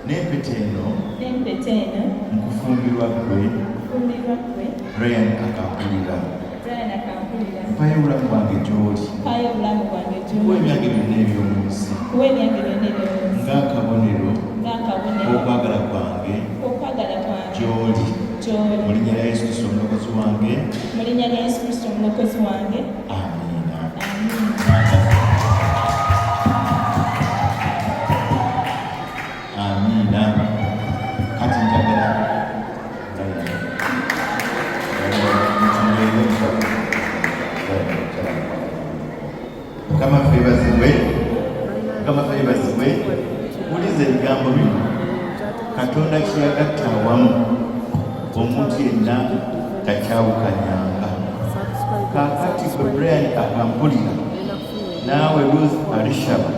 n'empeta eno nkufumbirwa ggwe Brian akampulira mpayo obulamu bwange gy'oli kuwa emyaka byonna eby'omu nsi ng'akabonero okwagala kwange gy'oli mu linnya lya Yesu Kristo omulokozi wange amiina. Amiina. Kati njagala Mukama feebazibwe uliza ebigambo bino Katonda kyeyagatta awamu omuntu yenna takyawukanyanga. Kaakati gwe Brian akampulira naawe Ruth Alishaba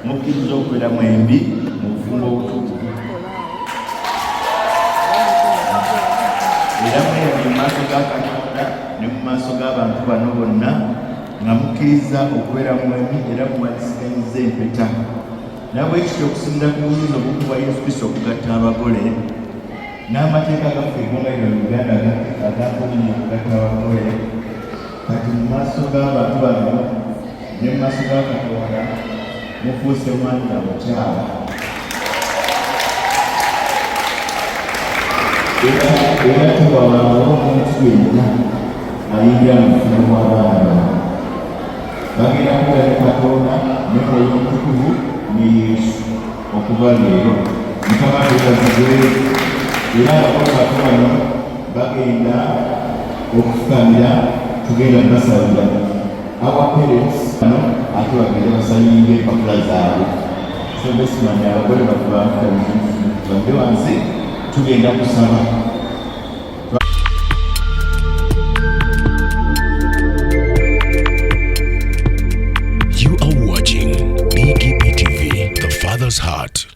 mukkiriza okubeera mwembi mu bufumbo obutukuvu era mweyali mu maaso ga Katonda ne mu maaso g'abantu bano bonna nga mukkiriza okubeera mwembi era muwalisiganyiza empeta nabwe ekityo okusinda ku buyinza obuku bwa Yesu Kristo okugatta abagole n'amateeka gaffe eggwanga lino Uganda agakolimye okugatta abagole kati mu maaso g'abantu bano ne mu maaso ga Katonda mufuuse mwana na mukyala era tubawanga omuntu yenna ayingira mu bufumbo bw'abaana bagenda kubeera ne Katonda n'emwoyo omutukuvu ne Yesu okuva leero. Mukama feebazibwe era abakulu bano bagenda okufukamira tugenda basalira our parents bano ate bagenda basayinga empapula zaabwe sebesimanya abagole bafubadde wansi tugenda kusaba. You are watching BGP TV, The Father's Heart.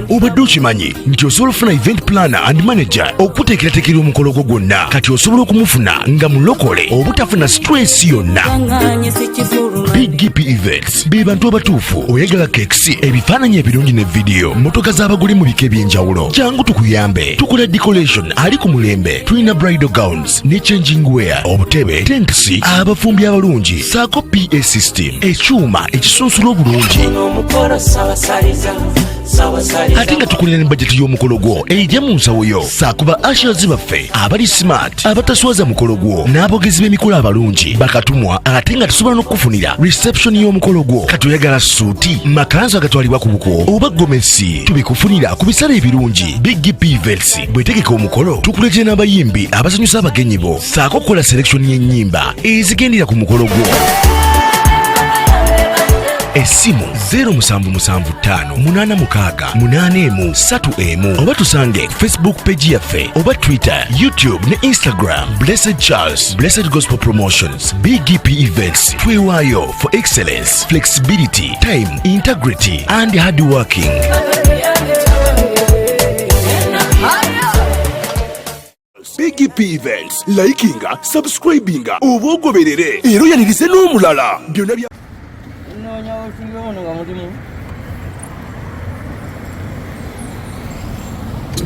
Obadde okimanyi nti osobola ofuna event planner and manager okuteekerateekera omukolo gwo gwonna kati osobola okumufuna nga mulokole obutafuna stress yonna. BGP Events be bantu abatuufu oyagala kekisi ebifaananyi ebirungi ne vidiyo motoka z'abagole mu bika eby'enjawulo jangu tukuyambe tukola decoration ali ku mulembe tulina bridal gowns ne changing wear obutebe tentisi abafumbi abalungi saako PA system ekyuma ekisunsula obulungi ate nga tukulira ne bajeti y'omukolo gwo ejja mu nsawo yo saakuba ashers baffe abali smart abataswaza mukolo gwo n'abogezi b'emikolo abalungi bakatumwa ate nga tusobola n'okukufunira reception y'omukolo gwo katoyagala suuti makanzu agatwalibwa ku buko oba gomesi tubikufunira ku bisale ebirungi. BGP Events bwetegeka omukolo tukuletera n'abayimbi abasanyusa abagenyi bo saako kukola selection y'ennyimba ezigendera ku mukolo gwo. Esimu 07758681 oba tusange Facebook page yaffe oba Twitter, YouTube ne Instagram. Blessed Charles, Blessed Gospel Promotions. BGP Events twewaayo for excellence, flexibility, time, integrity and hard working. BGP Events likinga, subscribinga oba ogoberere era oyanirize n'omulala byonna bya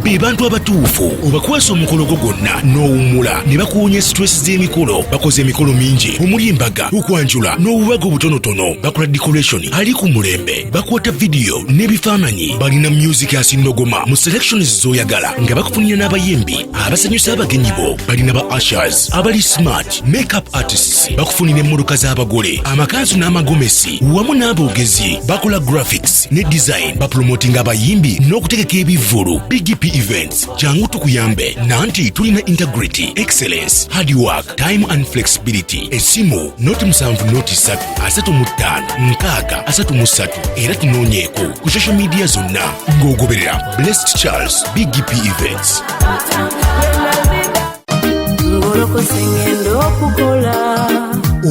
be bantu abatuufu obakwasa omukolo gwo gwonna n'owummula ne bakuwonya stress z'emikolo bakoze emikolo mingi omuli embaga okwanjula n'obubaga obutonotono bakola decoration ali ku mulembe bakwata vidiyo n'ebifaananyi balina music asindogoma mu selections z'oyagala nga bakufunira n'abayimbi abasanyusa abagenyi bo balina ba ushers abali smart makeup artists bakufunira emmotoka z'abagole amakanzu n'amagomesi wamu n'aboogezi bakola graphics ne design bapromotinga abayimbi n'okutegeka ebivvulu. BGP Events jangu tukuyambe nanti tulina integrity, excellence, hard work, time and flexibility. Esimu noti 7 era tunoonyeeko ku social media zonna ng'ogoberera Blessed Charles BGP Events.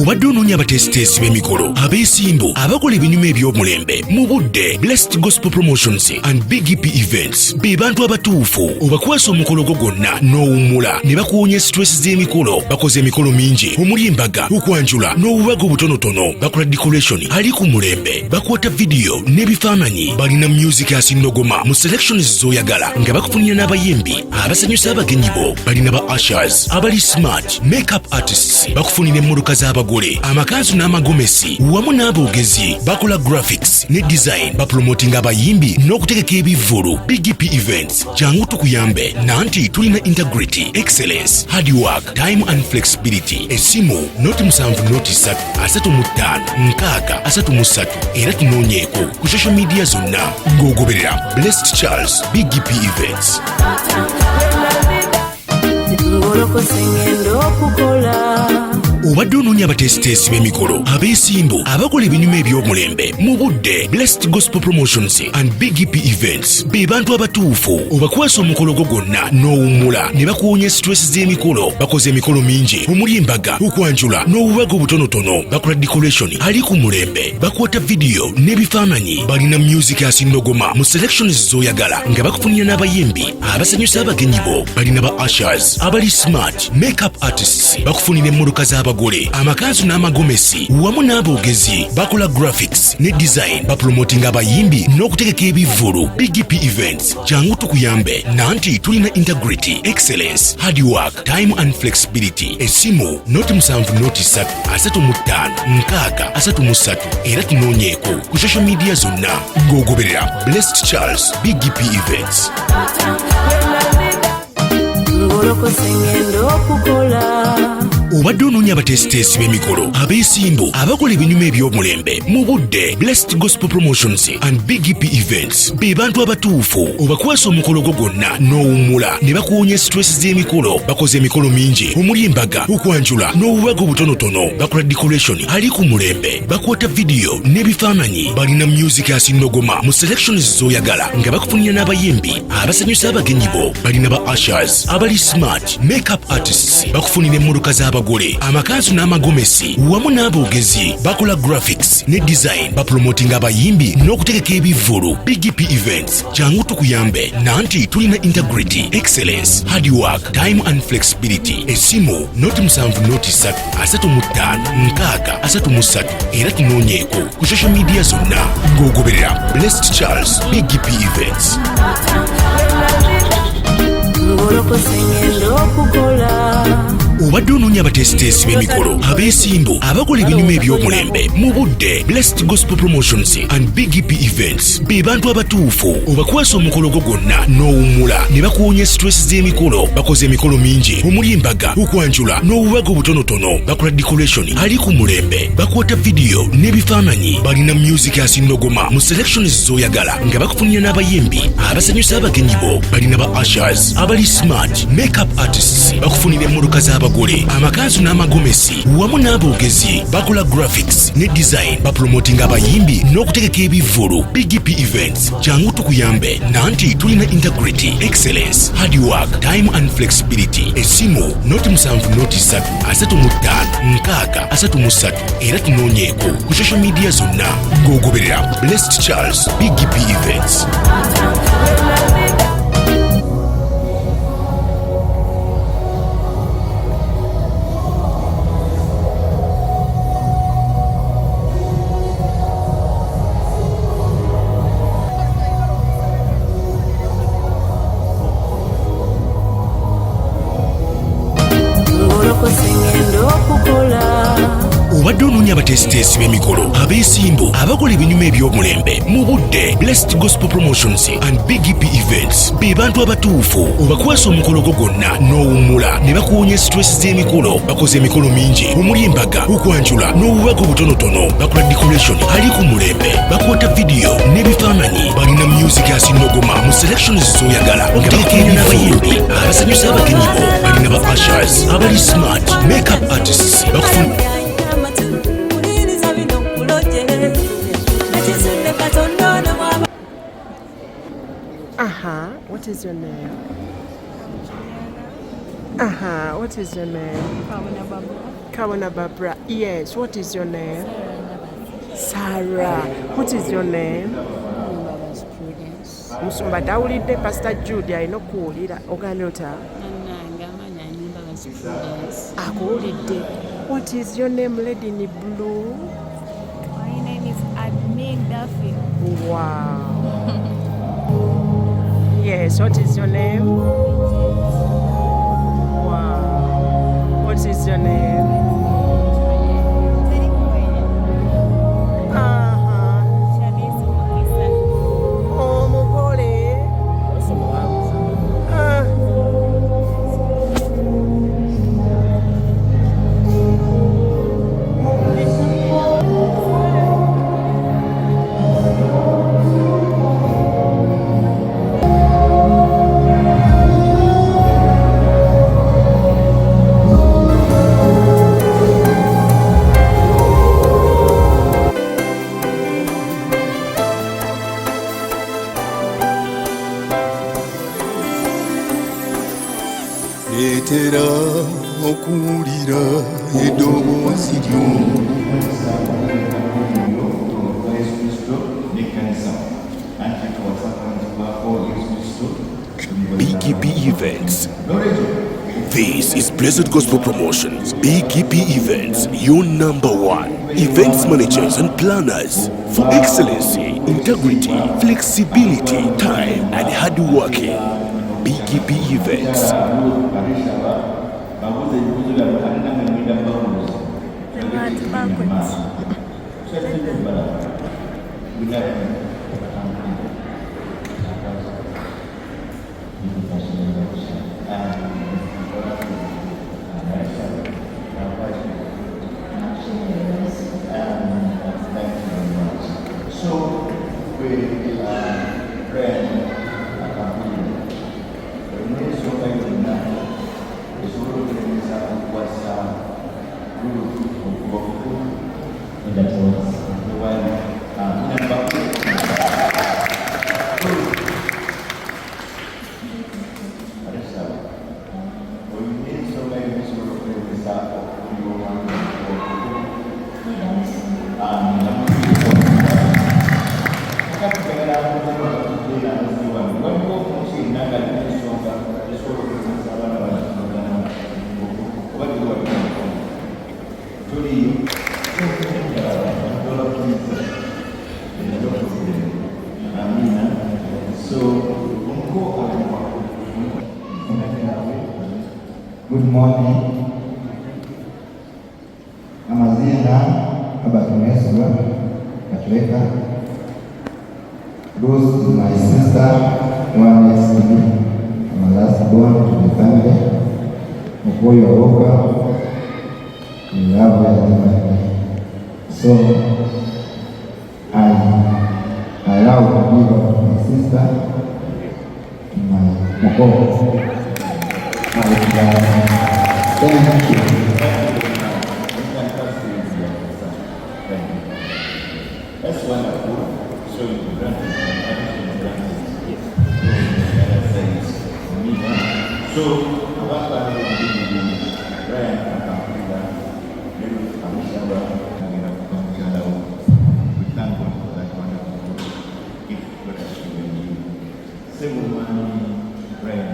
Obadde onoonya Obadoonya abateesiteesi b'emikolo abeesimbu abakola ebinyuma eby'omulembe mu budde Blessed Gospel Promotions and Big EP Events be bantu abatuufu obakwasa omukolo gwo gwonna n'owummula ne bakuwonya stress z'emikolo bakoze emikolo mingi omuli embaga okwanjula n'obubaga obutonotono bakola decoration ali ku mulembe bakwata video n'ebifaananyi balina music asinnogoma mu selections z'oyagala nga bakufunira n'abayimbi abasanyusa abagenyi bo balina ba ushers abali smart makeup artists bakufunira emmotoka z'abagole amakanzu n'amagomesi wamu n'aboogezi bakola graphics ne design bapromotinga abayimbi n'okutegeka ebivvulu Big EP Events jangu tukuyambe nanti tulina integrity excellence hard work time and flexibility esimu noti 7 era tunoonyeeko ku social media zonna ng'ogoberera Blessed Charles Big EP Events. Obadde onoonya abateesiteesi b'emikolo abeesimbu abakola ebinyuma eby'omulembe mu budde Blessed Gospel Promotions and Big EP Events be bantu abatuufu obakwasa omukolo gwo gwonna n'owummula ne bakuwonya stress z'emikolo bakoze emikolo mingi omuli embaga okwanjula n'obubaga obutonotono bakola decoration ali ku mulembe bakwata video n'ebifaananyi balina music asinnogoma mu selections z'oyagala nga bakufunira n'abayimbi abasanyusa abagenyi bo balina ba ushers abali smart makeup artists bakufunira emmotoka z'abagole amakanzu n'amagomesi wamu n'aboogezi bakola graphics ne design bapromotinga abayimbi n'okutegeka ebivvulu Big EP Events jangu tukuyambe nanti tulina integrity excellence hard work time and flexibility esimu noti 7 era tunoonyeeko ku social media zonna ng'ogoberera Blessed Charles Big EP Events. Obadde onoonya abateesiteesi b'emikolo abeesimbu abakola ebinyuma eby'omulembe mu budde Blessed Gospel Promotions and Big EP Events be bantu abatuufu obakwasa omukolo gwo gwonna n'owummula ne bakuwonya stress z'emikolo bakoze emikolo mingi omuli embaga okwanjula n'obubaga obutonotono bakola decoration ali ku mulembe bakwata video n'ebifaananyi balina music asinnogoma mu selections z'oyagala nga bakufunira n'abayimbi abasanyusa abagenyi bo balina ba ushers abali smart makeup artists bakufunira emmotoka z'abagole amakanzu n'amagomesi wamu n'aboogezi bakola graphics ne design bapromotinga abayimbi n'okutegeka ebivvulu Big EP Events jangu tukuyambe nanti tulina integrity excellence hard work time and flexibility esimu noti 7 era tunoonyeeko ku social media zonna ng'ogoberera Blessed Charles Big EP Events. Obadde onoonya abateesiteesi b'emikolo abeesimbu abakola ebinyuma eby'omulembe mu budde Blessed Gospel Promotions and Big EP Events be bantu abatuufu obakwasa omukolo gwo gwonna n'owummula ne bakuwonya stress z'emikolo bakoze emikolo mingi omuli embaga okwanjula n'obubaga obutonotono bakola decoration ali ku mulembe bakwata video n'ebifaananyi balina music asinnogoma mu selections z'oyagala nga bakufunira n'abayimbi abasanyusa abagenyi bo balina ba ushers abali smart makeup artists bakufunira emmotoka z'abagole amakanzu n'amagomesi wamu n'aboogezi bakola graphics ne design bapromotinga abayimbi n'okutegeka ebivvulu Big EP Events jangu tukuyambe nanti tulina integrity excellence hard work time and flexibility esimu noti 7 era tunoonyeeko ku social media zonna ng'ogoberera Blessed Charles Big EP Events. Obadde onoonya abateesiteesi b'emikolo abeesimbu abakola ebinyuma eby'omulembe mu budde Blessed Gospel Promotions and Big EP Events be bantu abatuufu obakwasa omukolo gwo gwonna n'owummula ne bakuwonya stress z'emikolo bakoze emikolo mingi omuli embaga okwanjula n'obubaga obutonotono bakola decoration ali ku mulembe bakwata video n'ebifaananyi balina music asinnogoma mu selections z'oyagala nga bakufunira n'abayimbi abasanyusa abagenyi bo balina ba ushers abali smart makeup artists bakufunira. What is your name? What is your name? Kawana Barbara. Yes, what is your name? Sarah. What is your name? Musumba dawulidde Pastor Judy alina okuwulira ogambye ota akuwulidde. What is your name, Lady in Blue? My name is Admin Duffy. Wow. Yes, what is your name? Wow. What is your name? Oh, Mugole. Leetera okuwulira eddoboozi lyo BGP Events. This is Blessed Gospel Promotions. BGP Events, your #1 events managers and planners for excellency, integrity, flexibility, time, and hard working. BGP Events. Good morning. Amazina Abatuneswa Katreka. Rose is my sister, one next to me. I'm a last born to the family. Before you are welcome, we love you and family. So I allow to give up my sister, my Moko. Thank you. That's wonderful. So you grant so about Brian we thank God for that wonderful gift God has given you. Same woman, Brian.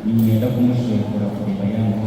Nienda kumshukuru kwa baba yangu.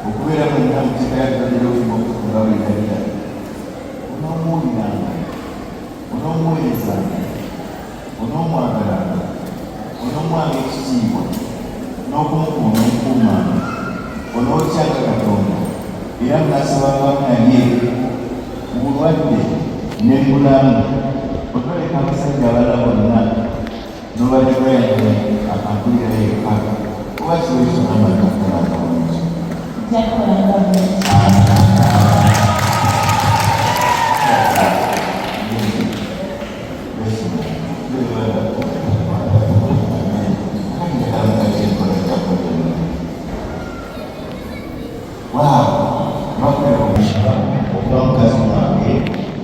okubeera mwenna mu kitayagalira ofuma okufunga bwegalira onoomuwuliranga onoomuweerezanga onoomwagalanga onoomwanga ekitiibwa n'okumukuuma omukuumanga onootyaga Katonda era munasabanga naye mu bulwadde ne mu bulamu otoleka abasajja abalala bonna nobalirayo akampulirayo ekaka kuba kiwe kyonamakakolanga bulungi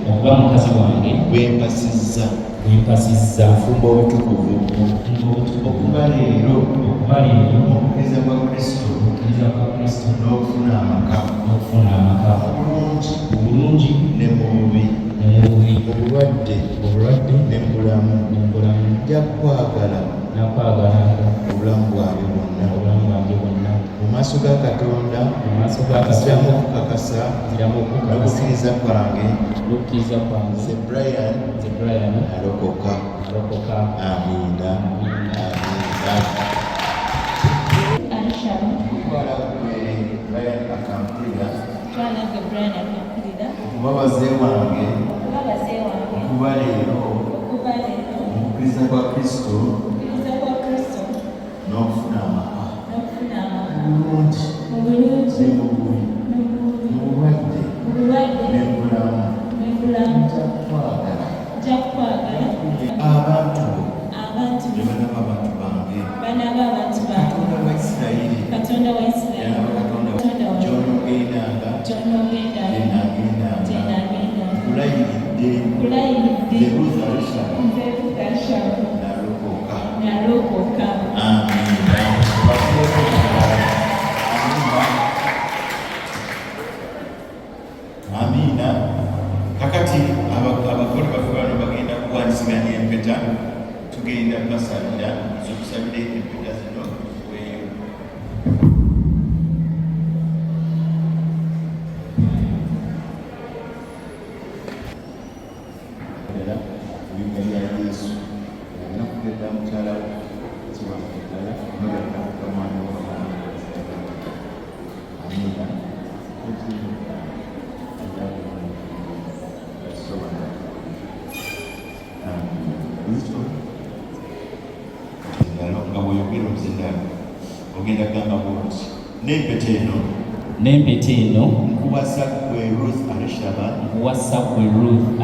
okuba mukazi wange wempasizza obufumbo obutukuvu okuba leero omukkiriza gwa Kristo n'okufuna amaka obulungi ne mu bubi obulwadde ne mu bulamu nja kwagala obulamu bwange bwonna mu maaso ga Katonda nziramu okukakasa n'okukkiriza kwange nze Brian alokoka. Amiina. Kutwala Brian akampulira okuba wazee wange okuba leero omukkiriza gwa Kristo n'okufuna amaka bulungi ne mu bubi mu bulwadde ne mu bulamu nja kwagala abantu ne banaba abantu bange Katonda wa Isirayiri gy'onoogendanga gyennagendanga nkulayiridde Ruth Arishaba nalokoka. Amiina. Kakati abakole bafe bano bagenda kuwandisiganya empeta tugenda basalira zokusabira empeta zino weeyo. Erinnya lya Yesu olina kugenda mukyala we kiwamuddala noyalina kukamwana w'omwana. Amiina. nga bweyogera omuzindalo ogenda kugamba bwoti n'empeta eno nkuwasa gwe Ruth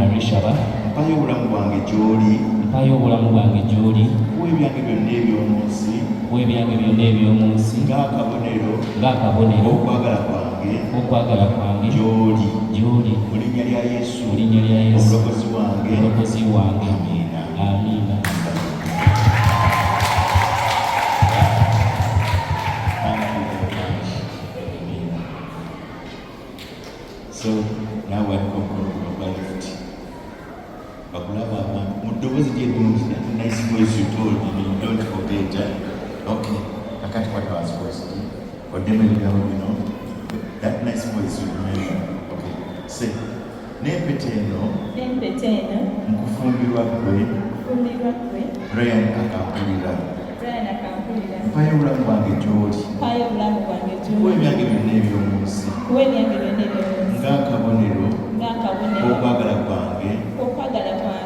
Arishaba mpayo obulamu bwange gy'oli kuwa ebyange byonna eby'omu nsi ng'akabonero okwagala kwange gy'oli mu linnya lya Yesu omulokozi wange. Amiina. So now welcome to left. Bakulaba mudobozi ly'eddungi nice voice you told me, don't forget. Okay, kakati what was voice odemelerawo bino that nice voice you remember. Okay, say n'empeta eno nkufumbirwa ggwe Brian akampulira mpayo obulamu bwange gy'oli kuwa ebyange byonna eby'omu nsi ng'akabonero okwagala kwange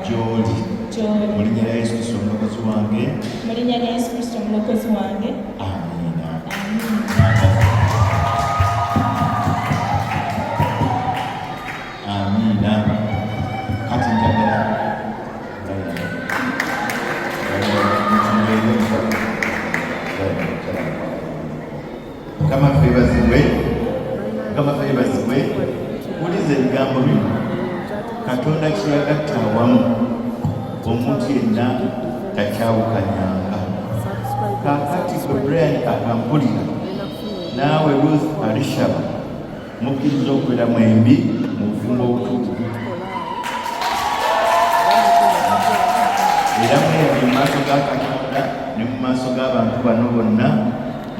gy'oli mu linnya lya Yesu Kristo omulokozi wange. Amiina. Amiina. Kati njagala Mukama feebazibwe wuliza ebigambo bino. Katonda kyeyagatta awamu omuntu yenna takyawukanyanga. Kaakati gwe Brian akampulira naawe Ruth Arishaba mukkiriza okubeera mwembi mu bufumbo obutukuvu era mwembi mu maaso ga Katonda ne mu maaso g'abantu bano bonna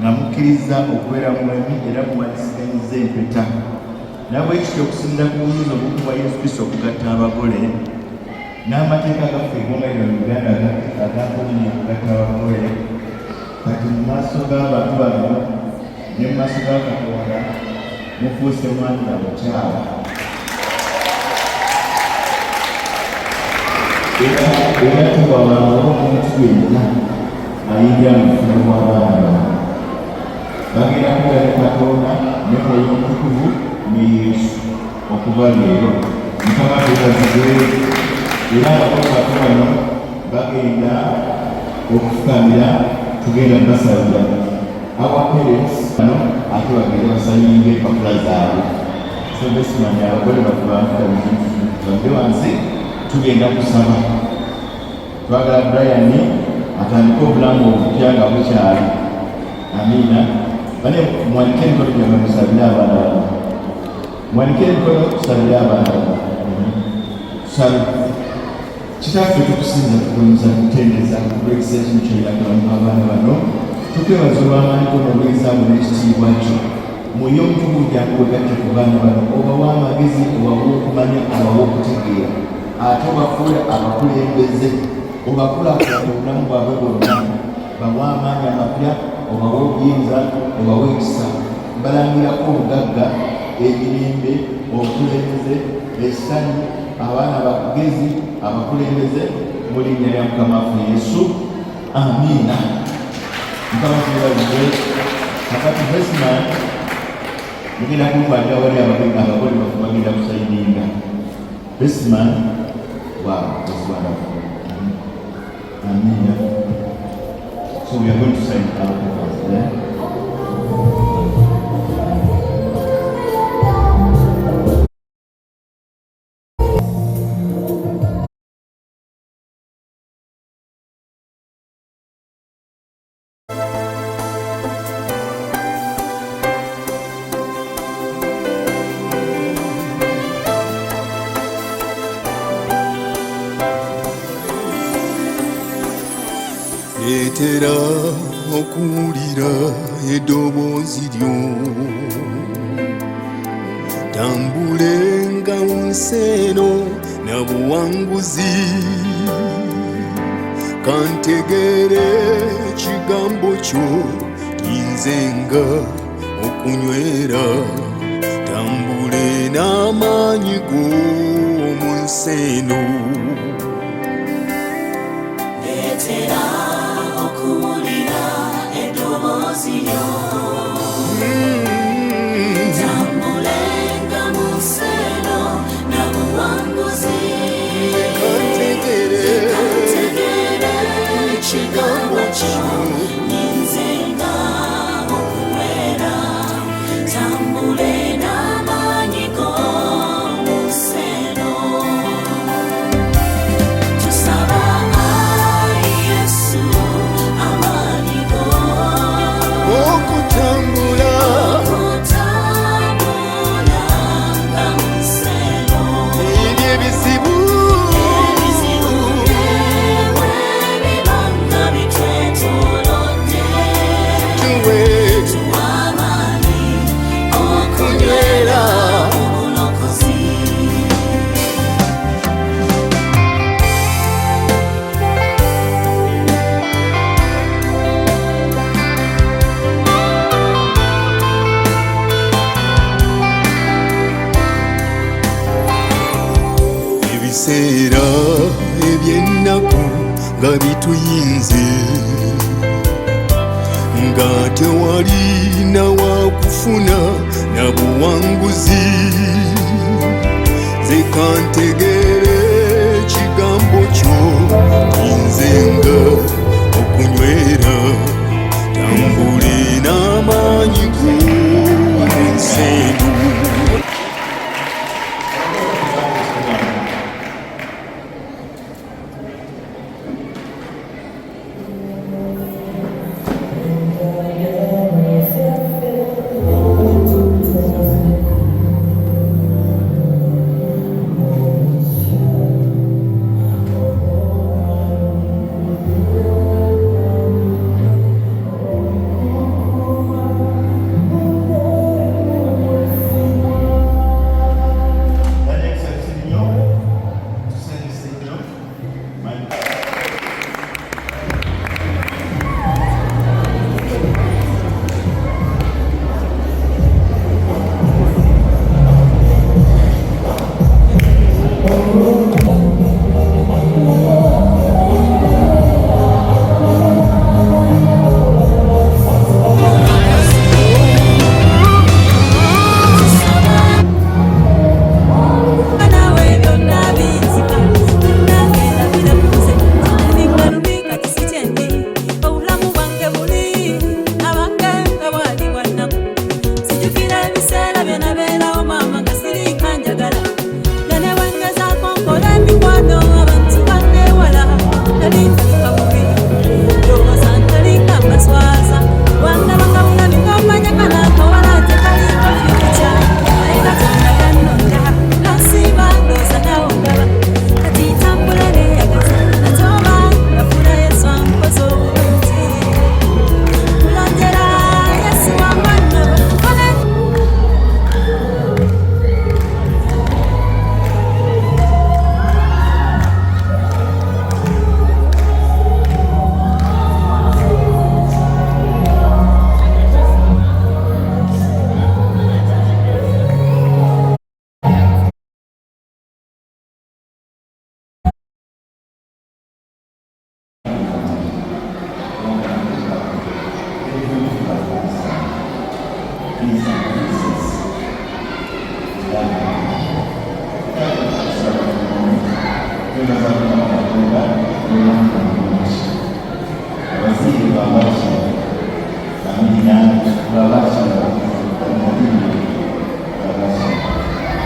nga mukkiriza okubeera mwemi era muwanisiganyiza empeta nabwe kityo okusinza ku buyinza obw'okuba Yesu Kristo okugatta abagole n'amateeka gaffe eggwanga lino mu Uganda agakolini okugatta abagole kati mu maaso g'abantu bano ne mu maaso ga Katonda mufuuse mwami na mukyala era tubawangawo omuntu yenna ayingira mu bufumu bw'abaana bagenda kugala Katonda ne Mwoyo Mutukuvu ne Yesu okuva leero Mukama twebazize era abakulu bano bagenda okufukamira tugenda basalira our parents bano ate bagenda basayinga empapula zaabwe so besimanya abagole bafubamfukamibadde wansi tugenda kusaba twagala Brian atandika obulamu obupya nga bukyali amiina bane mwanike emikono gyonna musabire abaana bano mwanike emikono tusabire abaana bano tusabe kitaffe tukusinza tugonza kutendeza kulwekisa ekimu kyoyagalamu abaana bano tukwebaza olw'amaanyi go n'obwezaamu n'ekitiibwa kyo Mwoyo Mutukuvu jangu wegatte ku baana bano obawa amagezi obawa okumanya obawa okutegeera ate obafuula abakulembeze obakulaakulanya obulamu bwabwe bwonna bawa amaanyi amapya obawa obuyinza obawa ekisa balangirako obugagga emirembe obukulembeze ekisanyi abaana bagezi abakulembeze mu linnya lya Mukama waffe Yesu amiina. Mukama tubazize kakati Besman mugenda kumutwalira wali abagole bafu bagenda kusayidinga Besman wow, that's wonderful. Amen. So we are going to sign out of us there. Leetera okuwulira eddoboozi lyo tambulenga mu nsi eno na buwanguzi kantegere ekigambo kyo kinzenga okunywera tambule n'amaanyi go mu nsi eno tambulenga mu nseno na buwanguzi kantegere ekigambo kyo ninzenga okunywera tambule n'amaanyi go mu nseno tusaba ayi Yesu amaanyi go okutambula ebizibu tuwe okunywera ebiseera eby'ennaku nga bituyinze nga tewali nawakufuna na buwanguzi nze kantegere ekigambo kyo kinzenga okunywera tambule n'amaanyi go mu nsi eno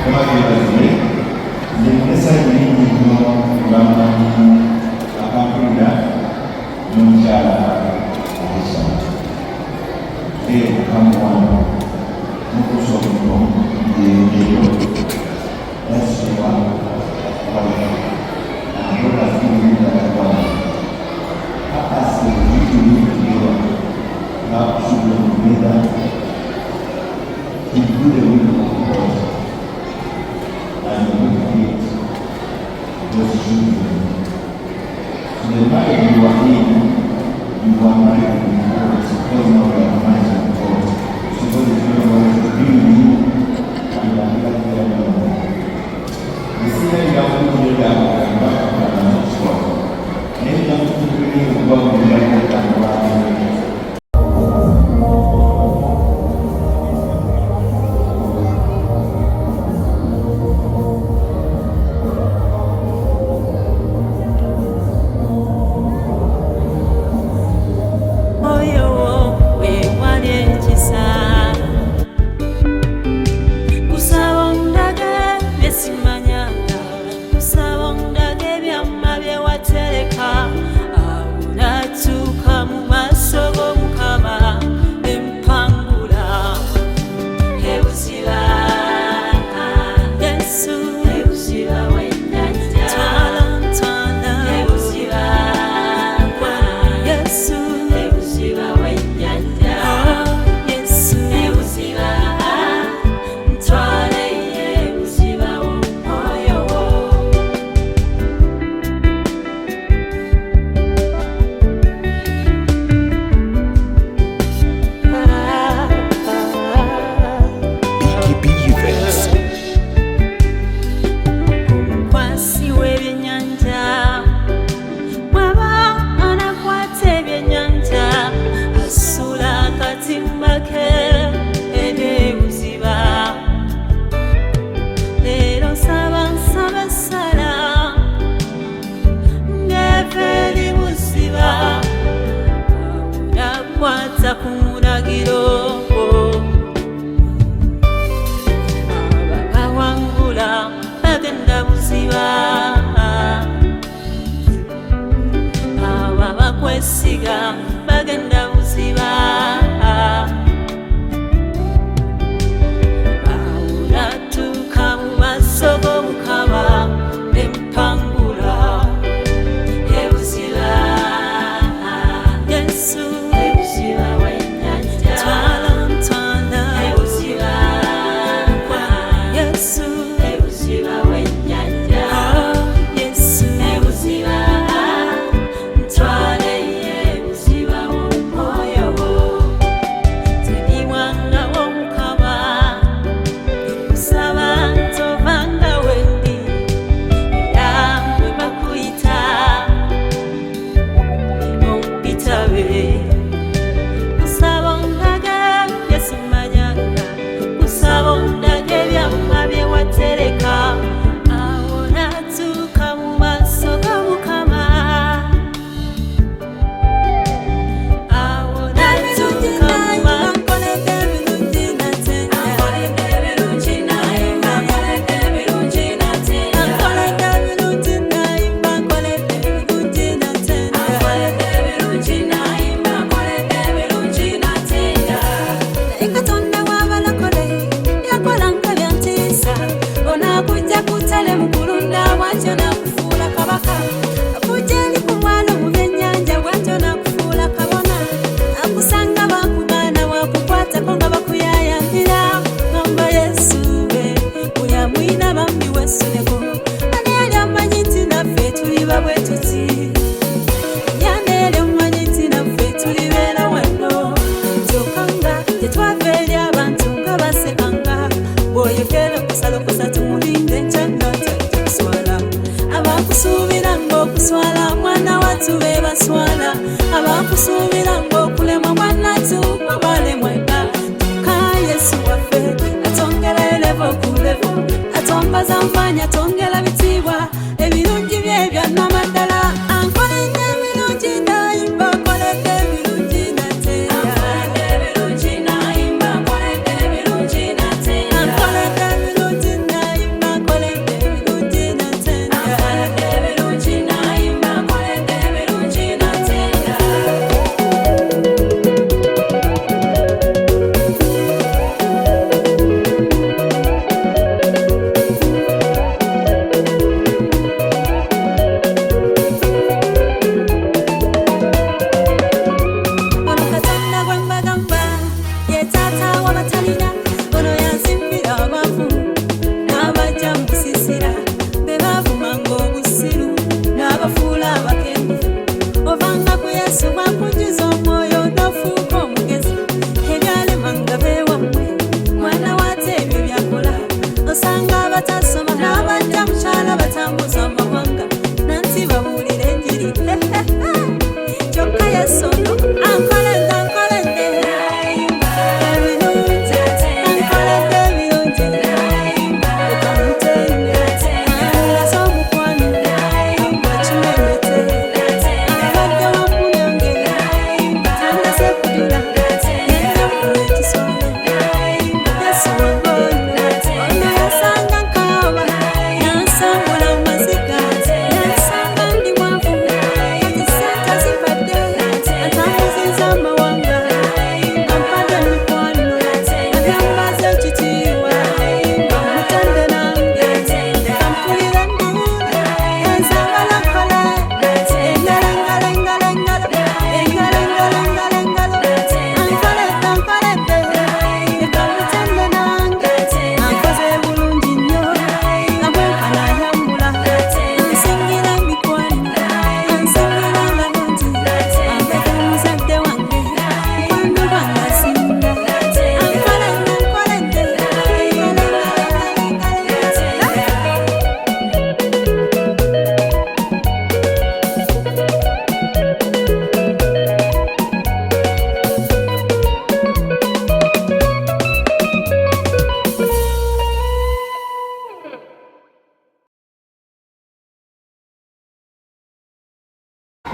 Kabagibazire nzekesa nyingi nnyo ng'amanyi akampulira n'omukyala Aisha kamuwano mukusobola ngeyo yasiwa wala andola zingirira asikuliwa nakushugula kumeda kigule wino and create those children. So the marriage you are in, you are married in God, because now you are married in God. So God is not going to be with you, and you are not there no more. The second you have to do that, you are back to another spot. And then you have to believe in God, you are not going to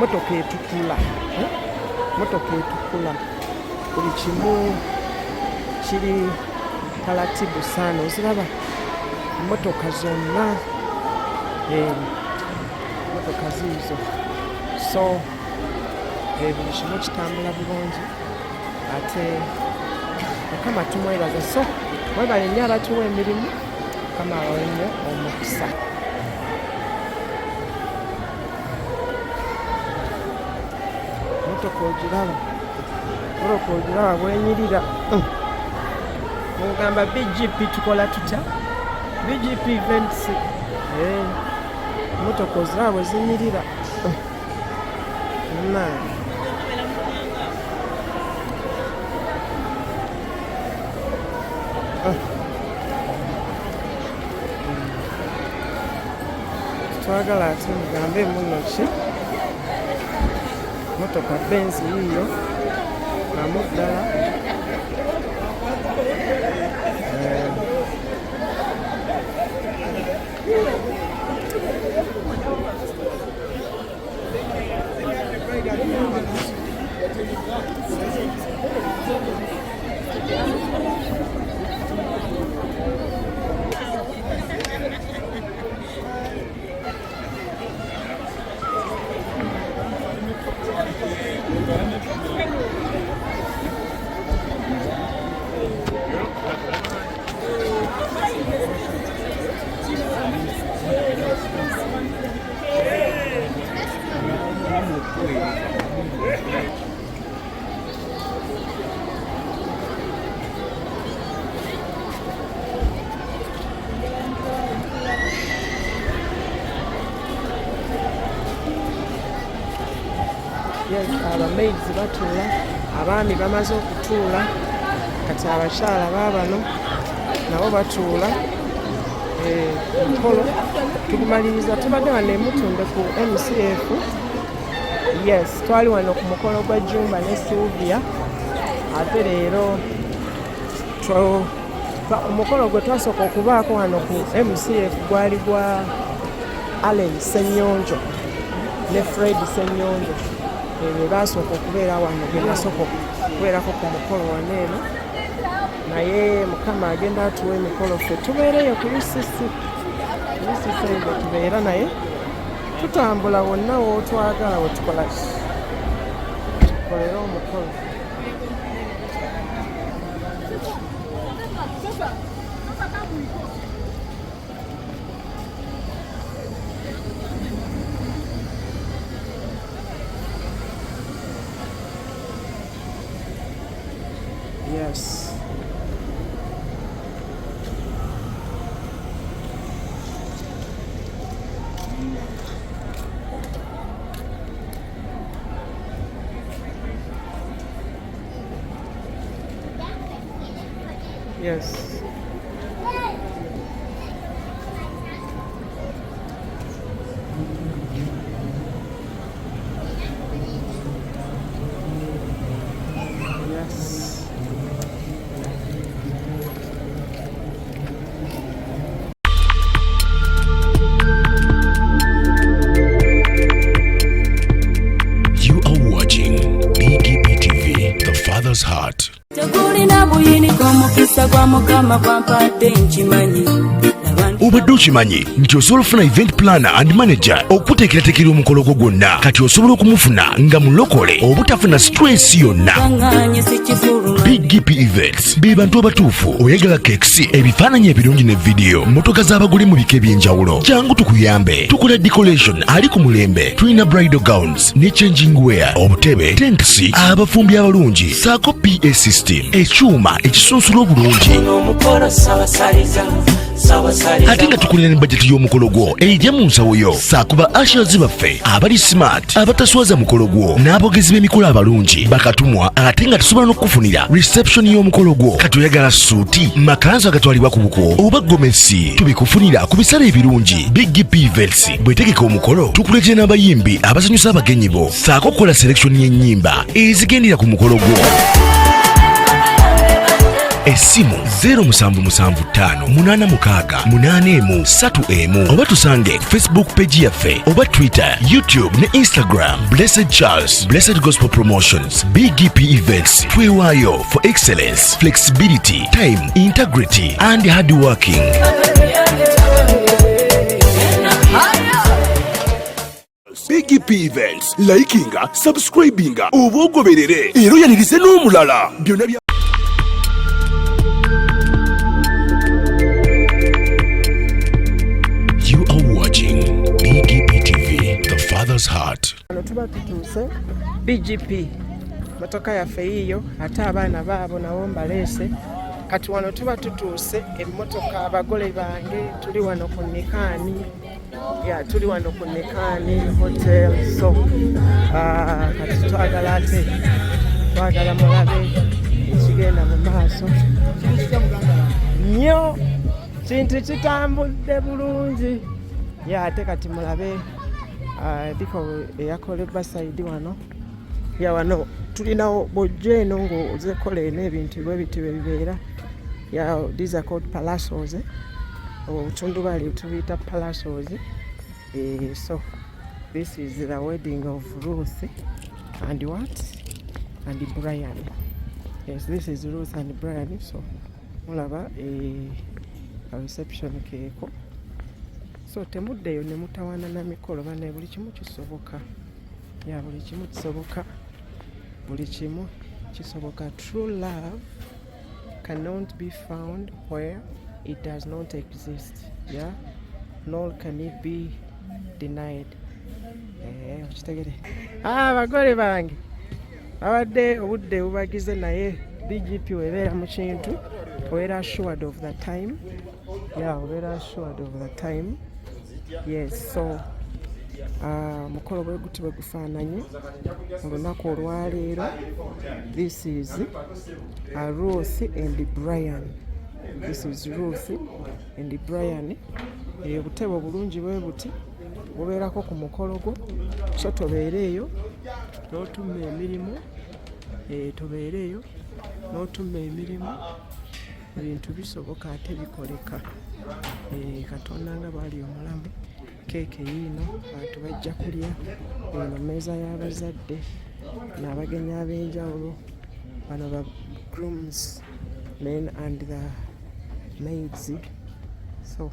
motoka etukula buli kimu kiri taratibu sana oziraba motoka zonna motoka ziizo so buli kimu kitambula bulungi ate mukama tumwebaza so mwebale nnyo abatuwa emirimu mukama abawe nnyo omukisa motoka ogiraba bwenyirira mugamba BGP tukola tutya BGP events motoka oziraba bwe zinyirira twagala ate mugambe muno ki motoka Benz yiyo namuddala abamaizi batuula abaami bamaze okutuula kati abakyala baabano nabo batuula mukolo tugumaliriza tubadde wano emutunde ku MCF yes twali wano ku mukolo gwa Jumba ne Sylvia ate leero omukolo gwe twasooka okubaako wano ku MCF gwali gwa Allen Ssenyonjo ne Fred Ssenyonjo ebyo basooka okubeera wano ge nasooka okubeerako ku mukolo wano eno naye mukama agenda atuwa emikolo ffe tubeereyo ku UCC ebyo tubeera naye tutambula wonna wootwagala wetukola tukolera omukolo yes yes Heart. Obadde okimanyi nti osobola okufuna event planner and manager okuteekerateekera omukolo gwo gwonna kati osobola okumufuna nga mulokole obutafuna stress yonna. Big GP Events be bantu abatuufu oyagala cakes ebifaananyi ebirungi ne video motoka z'abagole mu bika eby'enjawulo jangu tukuyambe tukola decoration ali ku mulembe tulina bridal gowns ne changing wear obutebe tents abafumbi abalungi saako PA system ekyuma ekisunsula obulungi ate nga tukulira ne bajeti y'omukolo gwo ejja mu nsawo yo saakuba ashers baffe abali smart abataswaza mukolo gwo n'abogezi b'emikolo abalungi bakatumwa ate nga tusobola n'okufunira reception y'omukolo gwo kati oyagala suuti makanzu agatwalibwa ku buko oba gomesi tubikufunira ku bisale ebirungi Big GP Events bwetegeka omukolo tukuletera n'abayimbi abasanyusa abagenyi bo saako okukola selection y'ennyimba ezigendera ku mukolo gwo. essimu 0775868131 oba tusange Facebook page yaffe oba Twitter, YouTube ne Instagram. Blessed Charles, Blessed Gospel Promotions, BGP Events. Twewaayo for excellence, flexibility, time, integrity and hard working. BGP Events, likinga, subscribinga, obogoberere, era yanirize n'omulala. Byonna bya You are watching BGP TV, the Father's Heart. Wano tuba tutuuse BGP motoka yaffe yiyo ate abaana baabo nabo mbaleese kati wano tuba tutuuse emmotoka abagole bange tuli wano ku Nekaani tuli wano ku Nekaani hotel so kati twagala mulabe ekigenda mu maaso nnyo kintu kitambudde bulungi ate kati mulabe diko eyakolebwa saidi wano wano tulinawo bojja eno ng'ozekola n'ebintu bwe biti bwe bibeera these are called palassos obutundubali tubiyita palassos so this is the wedding of Ruth and what and Brian. Yes, this is Ruth and Brian. So mulaba a reception keeko so temuddeyo ne mutawaana na mikolo bane buli kimu kisoboka buli kimu kisoboka buli kimu kisoboka. True love cannot be found where it does not exist, nor can it be denied. Kitegere abagole bange abadde obudde bubagize naye BGP webeera mu kintu obeera assured of the time obeera assured of the time. Yes, so mukolo bwe guti bwe gufaananye olunaku olwaleero. This is Ruth and Brian. This is Ruth and Brian. Obutebe obulungi bwe buti bubeerako ku mukolo gwo, so tobeereeyo n'otumma emirimu, tobeereeyo n'otumma emirimu. Ebintu bisoboka ate bikoleka. Katonda nga bwali omulamu. Keeke yiino abantu bajja kulya, eno mmeeza y'abazadde n'abagenyi ab'enjawulo, bano ba grooms, men and the maids. So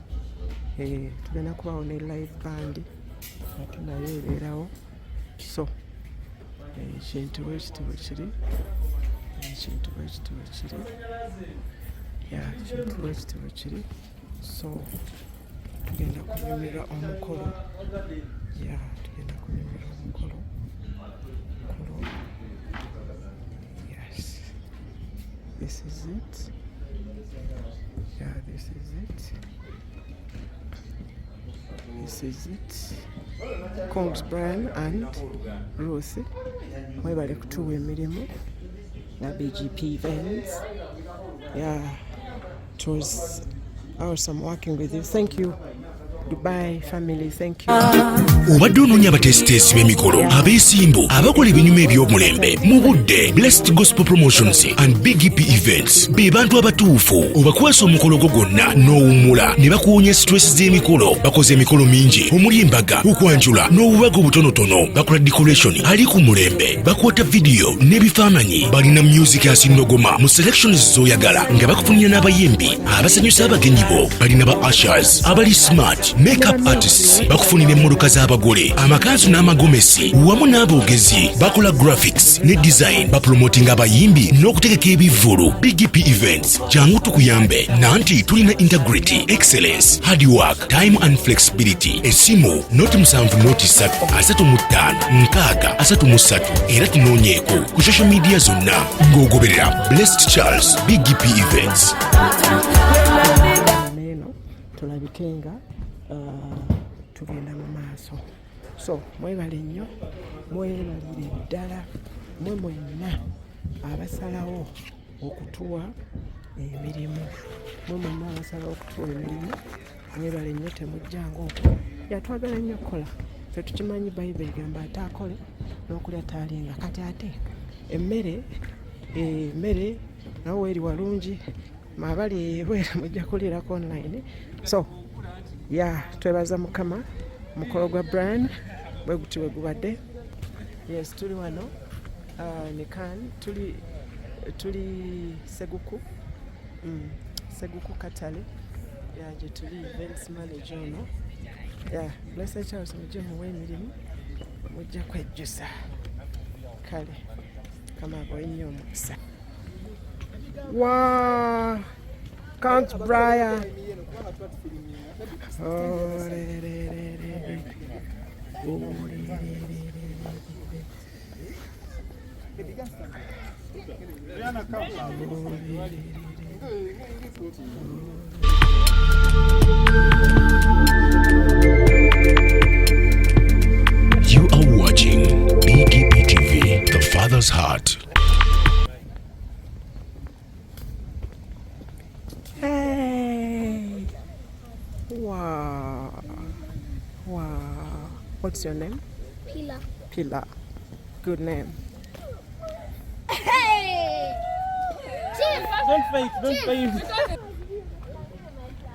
tugenda kubawo ne live band ate nayo ebeerawo. So ekintu bwe kiti bwe kiri, ekintu bwe kiti bwe kiri, ekintu bwe kiti bwe kiri. So tugenda kunyumira omukolo, tugenda kunyumira omukolo. Yes, this is it. This is it. This is it. Combs Brian and Ruth mwebale kutuwa emirimu na BGP Events. It was awesome working with you. Thank you Dubai family, thank you. Obadde onoonya abateesiteesi b'emikolo, abeesimbu, abakola ebinyuma eby'omulembe mu budde. Blessed Gospel Promotions and BGP Events be bantu abatuufu. Obakwasa omukolo gwo gwonna n'owummula ne bakuwonya stress z'emikolo. Bakoze emikolo mingi omuli embaga, okwanjula n'obubaga obutonotono. Bakola decoration ali ku mulembe, bakwata video n'ebifaananyi. Balina music asinnogoma mu selections z'oyagala nga bakufunira n'abayimbi abasanyusa abagenyi bo. Balina ba ushers abali smart, makeup artists, bakufunira emmotoka z'abagole, amakanzu n'amagomesi wamu n'aboogezi. Bakola graphics ne design, bapromotinga abayimbi n'okutegeka ebivvulu. BGP Events jangu tukuyambe nanti tulina integrity, excellence, hard work, time and flexibility. Esimu noti 7 noti 3 35 6 era tunoonyeeko ku social media zonna ng'ogoberera Blessed Charles BGP Events. Tulabikenga tugenda mu maaso. So mwebale nnyo, mwebalire ddala mwe mwenna abasalawo okutuwa emirimu, mwebale nnyo temujjanga okwo. Yatwagala nnyo okukola, ffe tukimanyi Bayibuli egamba ataakole n'okulya taalinga. Kati ate emmere nawe weeri walungi maabali ebwera mujja kulirako online so twebaza mukama mukolo gwa Brian bwe guti bwe gubadde. Yes, tuli wano ne kan tuli Seguku Seguku Katale gye tuli events manager ono Blessed Charles mujje muwe emirimu mujja kwejjusa kale kama boinyo omukisa wa Count Brian You are watching BGP TV, The Father's Heart. Hey! Wow! What's your name? Pilar. Pilar. Good name. Hey! Don't fake.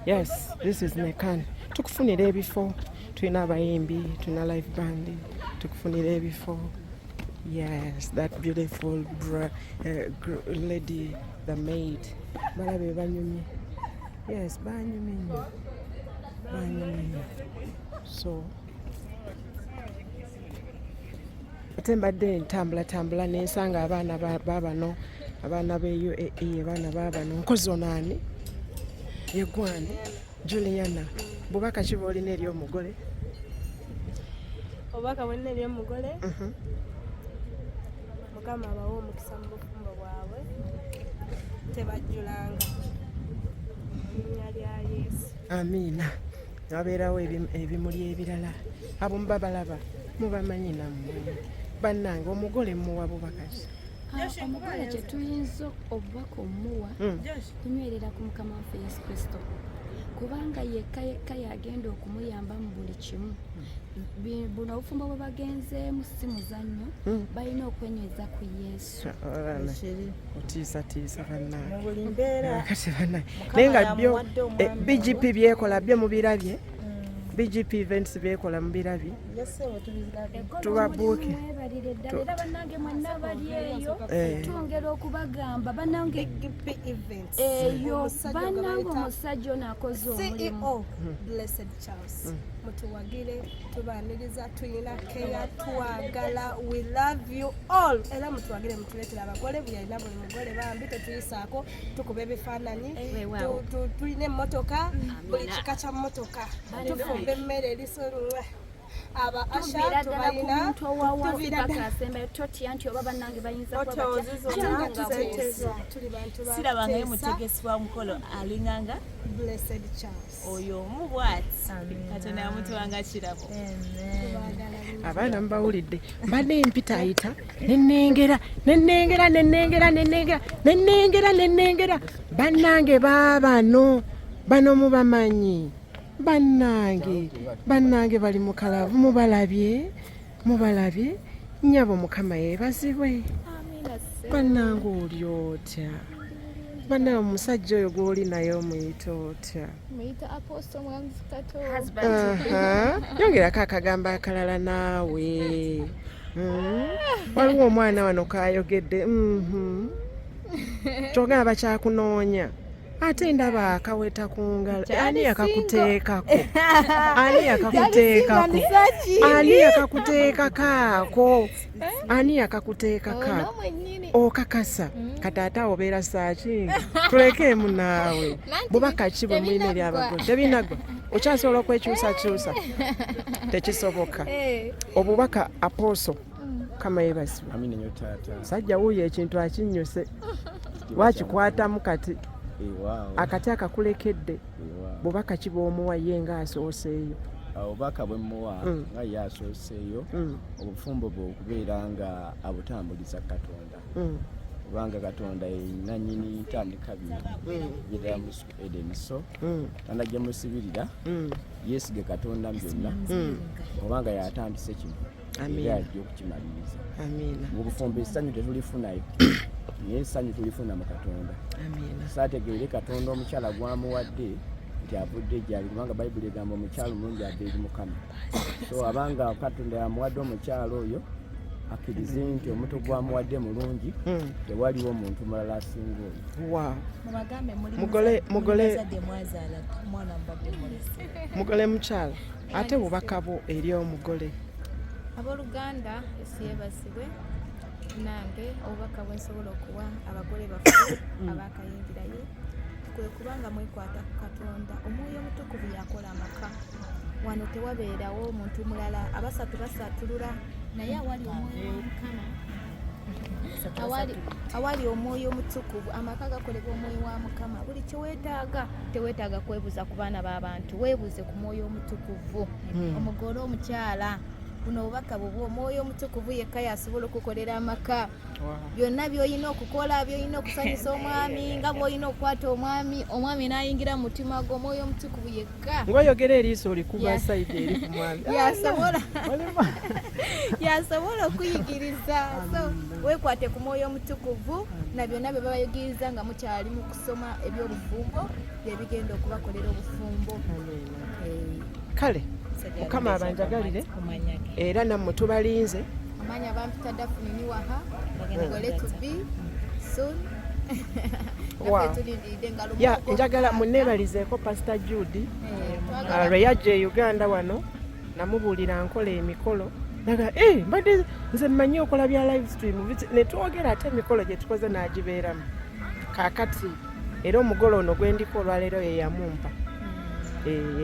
Yes, this is Nekan. Tukufunire before. Tulina abayimbi, tulina live band. Tukufunire before. Yes, that beautiful lady, the maid. Balabe banyumye. Yes, banyumye. So, ate mbadde ntambula nensanga abaana babano abaana be UAE abaana babano nkozi onaani yegwani Juliana bubaka ki bw'olina eri omugole? Obubaka bw'olina eri omugole Mukama abawa omukisa mu bufumbo bwabwe tebajjulanga linnya lya Yesu. Amiina. Wabeerawo ebimuli ebirala abamu babalaba mubamanyi nammwe bannange omugole muwa bubaka ki? Omugole gye tuyinza obubaka omuwa tunywerera ku Mukama waffe Yesu Kristo kubanga yekka yagenda okumuyamba mu buli kimu. Buno obufumbo bwe bagenzeemu si muzannyo balina okwenyweza ku Yesu. Otiisatiisa bannange naye nga byo BGP byekola byo mubirabye BGP events byekola mubirabye tubabuuke era bannange mwenna bali eyo twongera okubagamba bannange eyo bannange omusajja ono akoze omulimu Blessed Charles mutuwagire tubaniriza tuyina keya twagala we love you all era mutuwagire mutuletera abagole buyalina buli mugole bambi tetuyisaako tukuba ebifaananyi tulina emmotoka buli kika kya mmotoka tufumba emmere erisolulwa aba asha tubalina tuviirasembe totya nti oba bannange bayinza sirabanga ye mutegesi wa mukolo alinganga Blessed Charles oyo omu bw'ati katonda yamutuwanga kirabo abaana mubawulidde mbadde empita ayita nenengera bannange baabano bano mubamanyi bannange bali mukalavu mubalabye nnyabo Mukama yeebazibwe bannange oli otya bannange omusajja oyo gw'oli naye omuyita otya? muyita Apostle Mwamuzikato yongerako akagambo akalala naawe waliwo omwana wano kayogedde kyogera bakyakunoonya ate ndaba akaweta ku ngalo ani yakakuteekako ani yakakuteekako okakasa kataata obeera saaki tulekeemu naawe bubaka ki bwe mulina eri abagole tebinagwa okyasobola okwekyusakyusa tekisoboka obubaka Apostle Kama yeebazibwe sajja wuuyo ekintu akinnyuse wakikwatamu kati akati akakulekedde bubaka ki bw'omuwa ye ng'asooseeyo? obubaka bwe muwa nga ye asooseeyo obufumbo bwe okubeera nga abutambuliza Katonda kubanga Katonda yennyini ntandika bino birira mu Eden so tanajja musibirira yeesige Katonda byonna kubanga yatandise kino era ajja okukimaliriza ng'obufumbo essanyu tetulifunayo naye essanyu tulifuna mu Katonda saategeere Katonda omukyala gwamuwadde nti avudde gyali kubanga Bayibuli egamba omukyala omulungi adda eri Mukama so abanga Katonda yamuwadde omukyala oyo akkirize nti omuto gwamuwadde mulungi tewaliwo omuntu mulala asinga oyo mugole mukyala ate bubaka bwo eri omugole abooluganda esiyebasibwe nange obubaka bwensobola okuwa abagole baffe abakayingirayo kwe kubanga mwekwata ku Katonda omwoyo omutukuvu yakola amaka wano tewabeerawo omuntu mulala abasatu basatulula naye awali omwoyo w'Omukama awali omwoyo omutukuvu amaka gakolebwa omwoyo wa Mukama buli kyeweetaaga teweetaaga kwebuuza ku baana b'abantu weebuuze ku mwoyo omutukuvu omugole omukyala buno obubaka bubwo omwoyo omutukuvu yekka yasobola okukolera amaka byonna by'olina okukola by'olina okusanyusa omwami nga bw'olina okukwata omwami n'ayingira mu mutima gwo omwoyo omutukuvu yekka ng'oyogera eriiso olikuba sayidi eri ku mwami yasobola okuyigiriza so weekwate ku mwoyo omutukuvu na byonna bye babayigiriza nga mukyali mu kusoma eby'obufumbo bye bigenda okubakolera obufumbo kale Mukama abanjagalire era nammwe tubalinze amanya bampita Daphne Waha mugole to be soon njagala munneebalizeeko Pastor Judy lwe yajja e Uganda wano namubuulira nkola emikolo naga mbadde nze mmanyi okola bya live stream ne twogera ate emikolo gye tukoze n'agibeeramu kaakati era omugolo ono gwe ndiko olwaleero ye yamumpa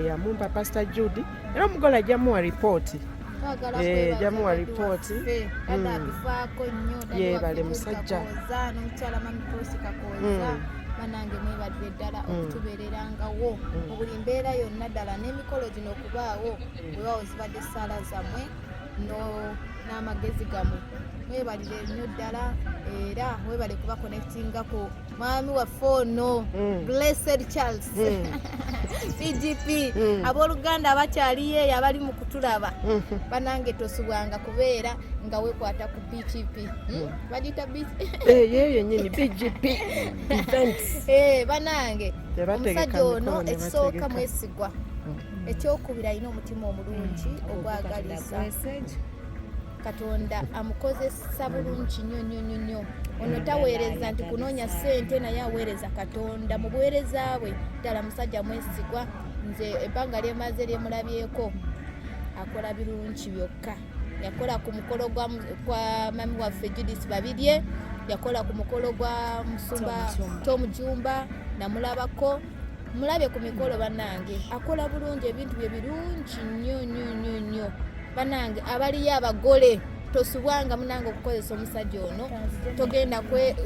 yamumpa Pastor Judy era omugolo ajjamuwa ripooti jamuwa ripooti yeebale musajja n'omukyala Mami Prosi Kakooza banange mwebadde ddala okutubeererangawo mu buli mbeera yonna ddala n'emikolo gino okubaawo webawo zibadde ssaala zammwe n'amagezi gammwe mwebalire nnyo ddala era webale kuba connectingako mwami waffe ono Blessed Charles PGP abooluganda abakyaliyo eyo abali mu kutulaba banange tosubwanga kubeera nga wekwata ku BGP bagita yeyo yennyini BGP events banange omusajja ono ekisooka mwesigwa ekyokubiri alina omutima omulungi ogwagaliza Katonda amukozesa bulungi nnyo ono taweereza nti kunoonya ssente naye aweereza Katonda mu buweereza bwe ddala musajja mwesigwa nze ebbanga lyemaze lyemulabyeko akola birungi byokka yakola ku mukolo kwa mami waffe Judith Babirye yakola ku mukolo gwa musumba Tom Jumba namulabako mulabye ku mikolo bannange akola bulungi ebintu bye birungi nnyo banange abaliyo abagole tosubwanga munange okukozesa omusajja ono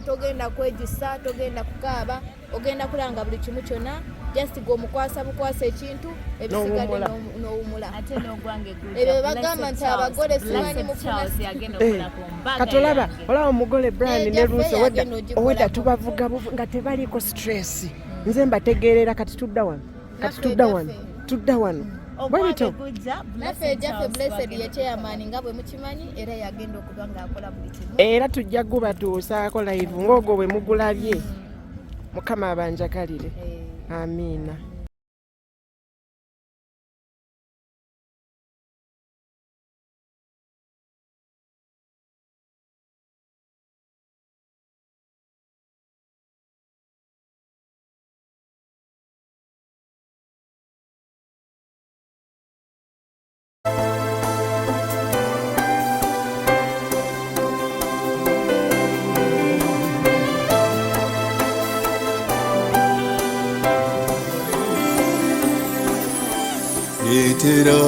togenda kwegisa togenda kukaaba ogenda kulanga buli kimu kyonna just gwomukwasa bukwasa ekintu ebisigadde n'owumula ebyo bagamba nti abagole simanyi mufuna katolaba olaba omugole Brian ne Ruth owedda tubavuga nga tebaliiko stress nze mbategeerera kati tudda wano naffe ejjaffe Blessed ye chairman nga bwe mukimanyi era yagenda okuba ng'akola buli kimu era tujja gubatuusaako live ng'ogwo bwe mugulabye Mukama abanjagalire amiina leetera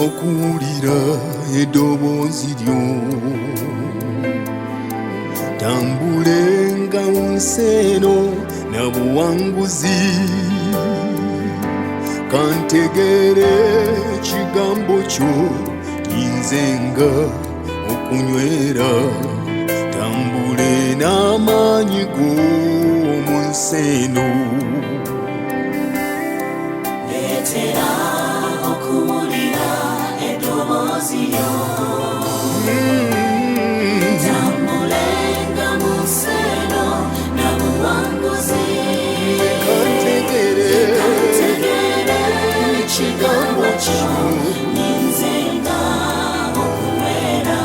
okuwulira eddoboozi lyo tambulenga mu nsi eno na buwanguzi kantegeere ekigambo kyo yinzenga okunywera tambule n'amaanyi go mu nsi eno. Leetera okuwulira eddoboozi lyo. Tambulenga mu nsi eno na buwanguzi. Kantegere ekigambo kyo. Ninzenga okunywera.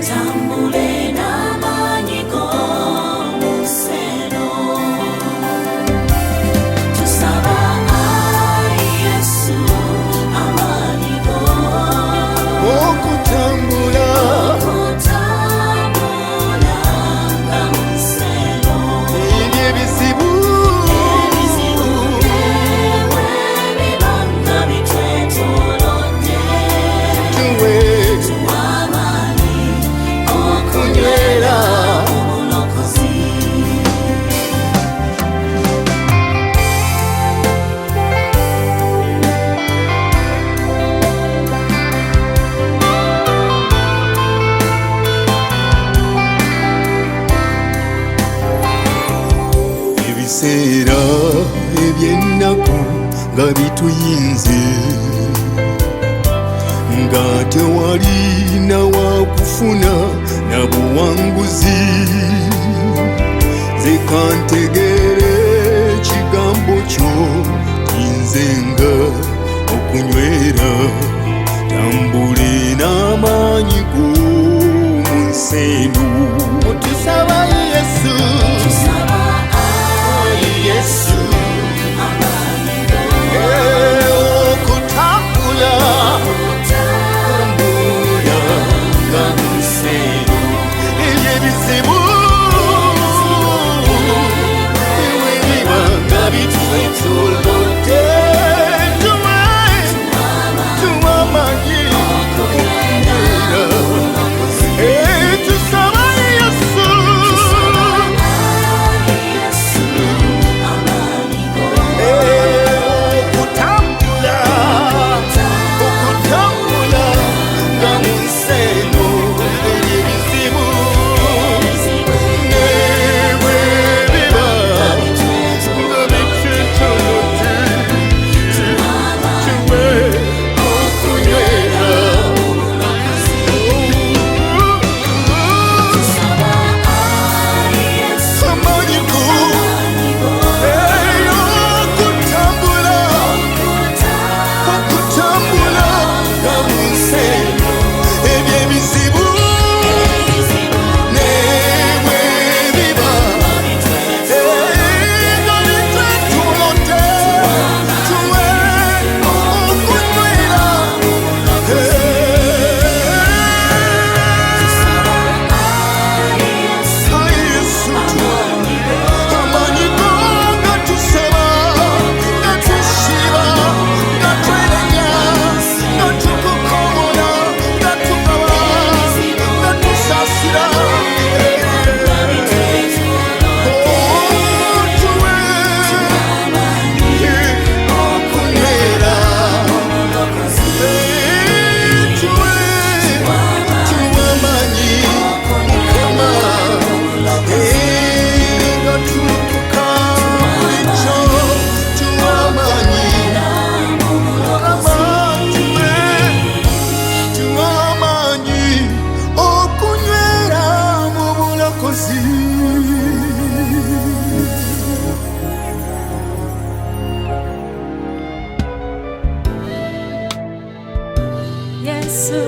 Tambule n'amaanyi go mu nsi eno. Tusaba Ayi Yesu amaanyi go. Okutambula nga mu nsi eno. ebizibu Ebizibu ebiba nga bitwetoolodde. tuwe Tuwa amaanyi okunywera obulokozi. ebiseera eby'ennaku nga bituyinze nga tewali nawakufuna na buwanguzi. Nze kantegere ekigambo kyo kinzenga okunywera. Tambule n'amaanyi go mu nsi eno. Tusaba Yesu, Tusaba Ayi Yesu, amaanyi go. okutambula tambula nga mu nsi eno. Eby'ebizibu ebiba nga bitwetoolodde. Tuwe amaanyi okunywera. Tusaba Yesu, okutambula nga mu nsi eno. Eby'ebizibu n'ebwe biba nga bitwetoolodde. Tuwe okunywera. Amaanyi go okutambula nga mu nsi eno. Eby'ebizibu n'ebwe biba nga bitwetoolodde. Tuwe okunywera. Yesu, amaanyi go nga tusaba, nga tusiba, nga twenenya, nga tukukomola, nga tugaba, nga tusaasira. Tuwe okunywera. Tuwe amaanyi Mukama. Nga tutuka bulijjo. Tuwe amaanyi Mukama. Tuwe amaanyi okunywera mu bulokozi. Yesu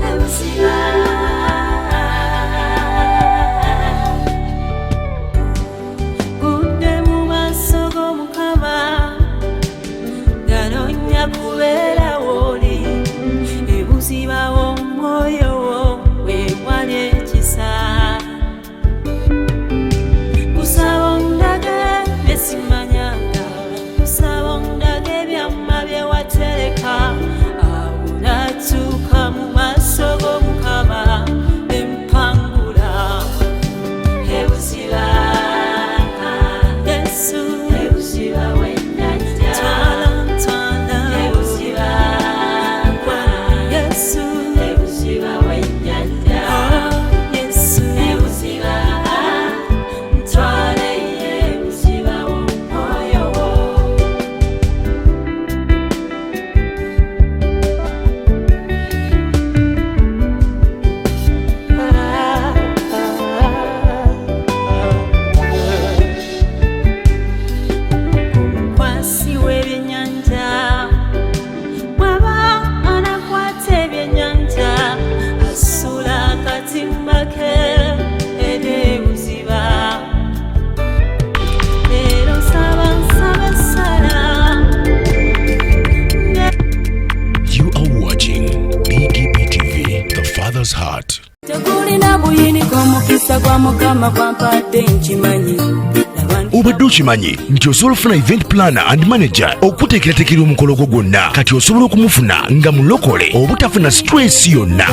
ebuziba gudde mu maaso g'Omukama ganoonya kubeera w'oli. Ebuziba w'omwoyo wo weewale ekisa. Kusaba ondage bye simanyanga. Kusaba ondage ebyamma bye watereka mukama kwampadde nkimanyi. Obadde okimanyi nti osobola okufuna event planner and manager okuteekerateekera omukolo gwo gwonna kati osobola okumufuna nga mulokole obutafuna stress yonna.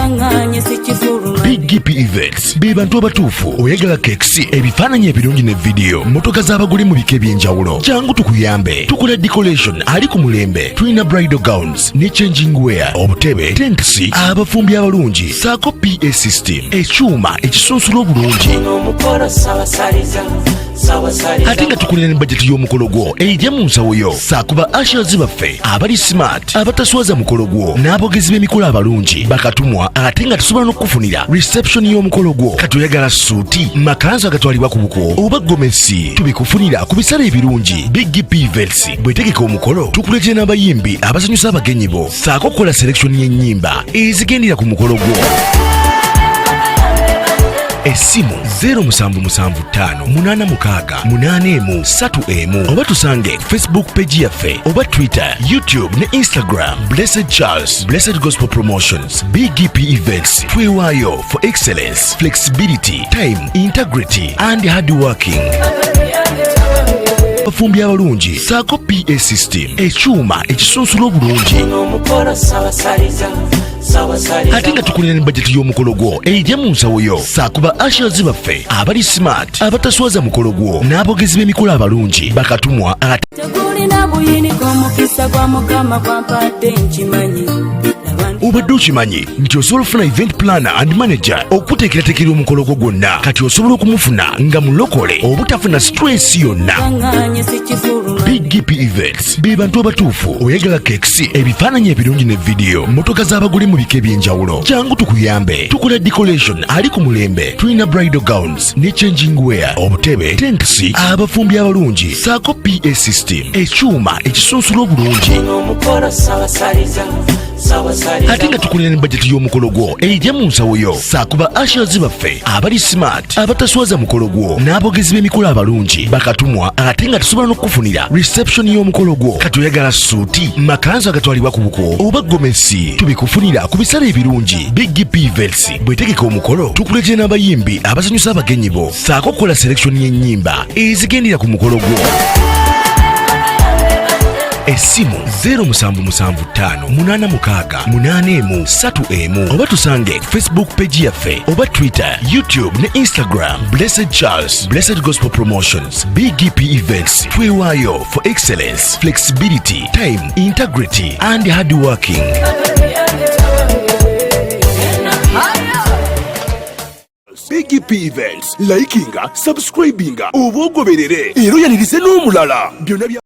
Big GP Events be bantu abatuufu oyagala cakes, ebifaananyi ebirungi ne vidiyo, mmotoka z'abagole mu bika eby'enjawulo. Jangu tukuyambe, tukola decoration ali ku mulembe, tulina bridal gowns ne changing wear, obutebe, tents, abafumbi abalungi, saako PA system, ekyuma ekisunsula obulungi. Ate nga tukulira ne budget y'omukolo gwo ejja mu nsawo yo. Saakuba ushers baffe abali smart abataswaza mukolo gwo n'abogezi b'emikolo abalungi bakatumwa, ate nga tusobola n'okufunira reception y'omukolo gwo. Kati oyagala suuti, makanzu agatwalibwa ku buko oba gomesi, tubikufunira ku bisale ebirungi. Big GP Events bwetegeka omukolo tukuletera n'abayimbi abasanyusa abagenyi bo, saako okukola selection y'ennyimba ezigendera ku mukolo gwo. Essimu 0775868131 oba tusange Facebook page yaffe oba Twitter, YouTube ne Instagram. Blessed Charles, Blessed Gospel Promotions, Big GP Events. Twewaayo for excellence, flexibility, time, integrity and hard working. Bafumbi abalungi, saako PA system, ekyuma ekisunsula obulungi. Ate nga tukulira ne budget y'omukolo gwo ejja mu nsawo yo. Saakuba ushers baffe abali smart abataswaza mukolo gwo n'abogezi b'emikolo abalungi bakatumwa. Tegulina buyiniko omukisa gwa mukama kwampadde nkimanyi. Obadde okimanyi nti osobola okufuna event planner and manager okuteekerateekera omukolo gwo gwonna kati osobola okumufuna nga mulokole obutafuna stress yonna. Big GP Events be bantu abatuufu oyagala cakes, ebifaananyi ebirungi ne vidiyo, mmotoka z'abagole mu bika eby'enjawulo. Jangu tukuyambe, tukola decoration ali ku mulembe, tulina bridal gowns ne changing wear, obutebe, tents, abafumbi abalungi, saako PA system, ekyuma ekisunsula obulungi. Ate nga tukulira ne budget y'omukolo gwo ejja mu nsawo yo. Saakuba ushers baffe abali smart abataswaza mukolo gwo n'abogezi b'emikolo abalungi bakatumwa, ate nga tusobola n'okufunira reception y'omukolo gwo. Kati oyagala suuti, makanzu agatwalibwa ku buko oba gomesi, tubikufunira ku bisale ebirungi. Big GP Events bwetegeka omukolo tukuletera n'abayimbi abasanyusa abagenyi bo, saako okukola selection y'ennyimba ezigendera ku mukolo gwo. Essimu 0775868131 oba tusange Facebook page yaffe oba Twitter, YouTube ne Instagram. Blessed Charles, Blessed Gospel Promotions, Big GP Events. Twewaayo for excellence, flexibility, time, integrity and hard working. Big GP Events, likinga, subscribinga, oba ogoberere, era oyanirize n'omulala. Byonna bya